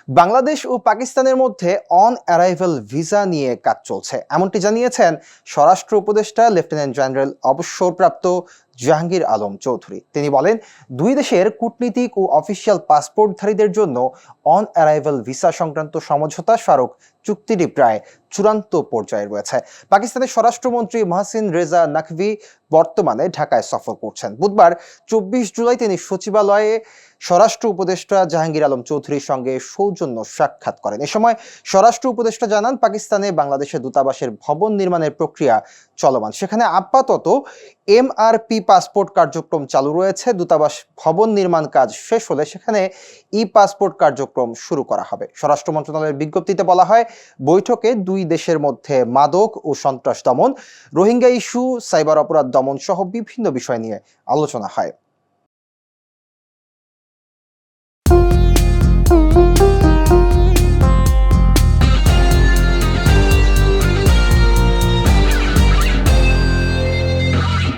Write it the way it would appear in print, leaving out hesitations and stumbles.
বাংলাদেশ ও পাকিস্তানের মধ্যে on arrival visa নিয়ে কাজ চলছে, এমনটি জানিয়েছেন স্বরাষ্ট্র উপদেষ্টা লেফটেন্যান্ট জেনারেল অবসরপ্রাপ্ত জাহাঙ্গীর আলম চৌধুরী। তিনি বলেন, দুই দেশের কূটনীতিক ও অফিসিয়াল পাসপোর্টধারীদের জন্য অন অ্যারাইভাল ভিসা সংক্রান্ত সমঝোতা স্মারক চুক্তিটি প্রায় চূড়ান্ত পর্যায়ে রয়েছে। পাকিস্তানের স্বরাষ্ট্রমন্ত্রী মাহসিন রেজা নাকভি বর্তমানে ঢাকায় সফর করছেন। বুধবার 24 জুলাই তিনি সচিবালয়ে স্বরাষ্ট্র উপদেষ্টা জাহাঙ্গীর আলম চৌধুরীর সঙ্গে সৌজন্য সাক্ষাৎ করেন। এ সময় স্বরাষ্ট্র উপদেষ্টা জানান, পাকিস্তানে বাংলাদেশের দূতাবাসের ভবন নির্মাণের প্রক্রিয়া চলমান, সেখানে আপাতত এমআরপি পাসপোর্ট কার্যক্রম চালু রয়েছে। দূতাবাস ভবন নির্মাণ কাজ শেষ হলে সেখানে ই পাসপোর্ট কার্যক্রম শুরু করা হবে। স্বরাষ্ট্র মন্ত্রণালয়ের বিজ্ঞপ্তিতে বলা হয়, বৈঠকে দুই দেশের মধ্যে মাদক ও সন্ত্রাস দমন, রোহিঙ্গা ইস্যু, সাইবার অপরাধ দমন সহ বিভিন্ন বিষয় নিয়ে আলোচনা হয়।